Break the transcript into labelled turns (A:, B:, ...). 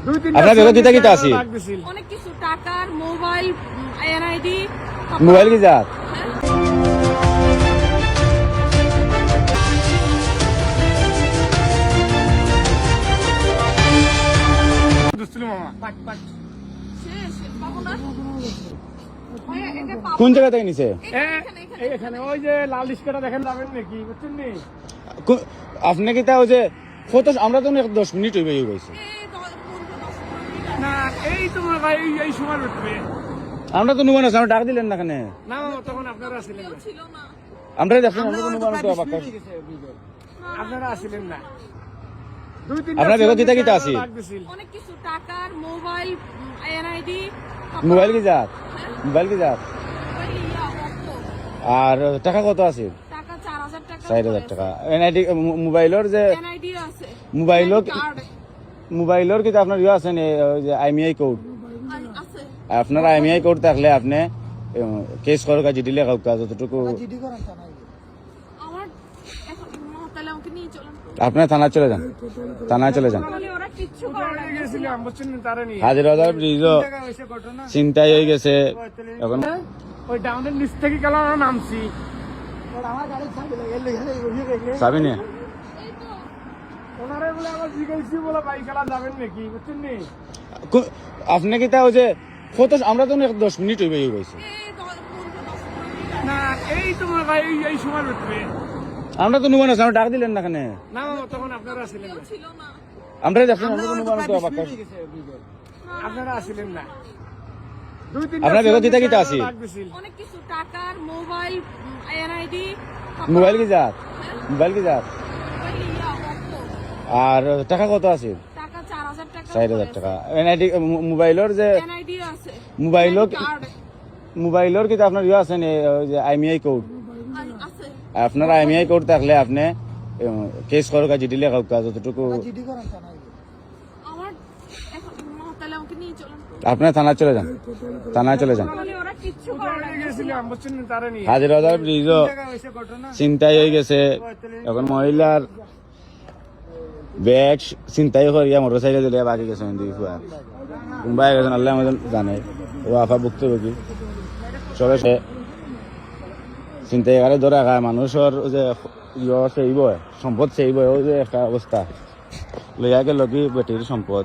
A: আপনার বেগত কিতা কিতা আছে?
B: অনেক কিছু টাকার মোবাইল এনআইডি
A: মোবাইল কি যাত?
B: শেষ পাবো না
A: কোন জায়গা থেকে নিছে?
C: এখানে ওই যে লাল রিস্কাটা দেখেন যাবেন নাকি বুঝছেন নি?
A: আপনি কিতা ওই যে কত আমরা তো 10 মিনিট হইবে গেছে।
C: না এই তো মনে হয় এই সময় উঠবে
A: আমরা তো নুমান আছে, আমরা ডাক দিলেন না কেন?
C: না তখন আপনারা আসিলেন না।
B: ছিল না
A: আমরা দেখছেন আমরা তো নুমান তো অবাক।
C: আপনারা আসিলেন না।
A: আপনার বেগত কিতা কিতা আছে?
B: অনেক কিছু টাকার মোবাইল এনআইডি
A: মোবাইল কি যাত? মোবাইল কি যাত? আর টাকা কত আছে?
B: টাকা 4000 টাকা
A: 4000 টাকা। এনআইডি মোবাইলের যে
B: এনআইডি আছে
A: মোবাইলের কি আপনার ইয়ে আছে না যে আইএমআই কোড?
B: আছে
A: আপনার আইএমআই কোড থাকলে আপনি কেস করার কাজ দিলে কাজ যতটুকু
B: আমার এখন তাহলে আমাকে নিয়ে চলেন
A: আপনার থানায় চলে যান, থানায় চলে যান।
B: তাহলে ওরা কিচ্ছু করে না
C: গেছিলাম বুঝছেন নি তারা নিয়ে
A: হাজির হাজার ব্রিজও
C: হয়েছে ঘটনা
A: চিন্তাই হয়ে গেছে এখন।
C: ওই ডাউনের নিচ থেকে গেল আমরা নামছি
A: চাবি নিয়ে
C: ওনারে বলে আবার জিজ্ঞাসি বলে বাইক খেলা যাবেন নাকি বুঝছেন নি?
A: আপনি কিতা ওই যে কত আমরা তো 10 মিনিট হইবে গেছে।
C: না এই তো মনে হয় এই সময় উঠবে
A: আমরা তো নুমান আছে, আমরা ডাক দিলেন না কেন?
C: না তখন আপনারা আসিলেন না।
B: ছিল না
A: আমরা দেখছেন আমরা তো নুমান তো অবাক।
C: আপনারা আসিলেন না।
A: আপনার বেগত কিতা কিতা আছে?
B: অনেক কিছু টাকার মোবাইল এনআইডি
A: মোবাইল কি যাত? মোবাইল কি যাত? আর টাকা কত আছে?
B: টাকা 4000 টাকা
A: 4000 টাকা। এনআইডি মোবাইলের যে
B: এনআইডি আছে
A: মোবাইলের কি আপনার ইয়ে আছে না ওই যে আইএমআই কোড?
B: আছে
A: আপনার আইএমআই কোড থাকলে আপনি কেস করার কাজ দিলে কাজ যতটুকু
B: আমার এখন তাহলে আমাকে নিয়ে চলেন
A: আপনার থানায় চলে যান, থানায় চলে যান।
B: তাহলে ওরা কিচ্ছু করে না
C: গেছিলাম বুঝছেন নি তারা নিয়ে
A: হাজির হাজার ব্রিজও
C: হয়েছে ঘটনা
A: চিন্তাই হয়ে গেছে এখন। মহিলার ব্যাগ চিন্তাই করিয়া মোটর সাইকেল দিলে বাকি গেছে কোনবাই গেছেন আল্লাহ আমাদের জানে। ও আফা ভুক্তভোগী সবে সে চিন্তাই করে ধরে রাখা মানুষের যে ইয়ে সেইব সম্পদ সেইব ও যে একটা অবস্থা লইয়া গেল কি বেটির সম্পদ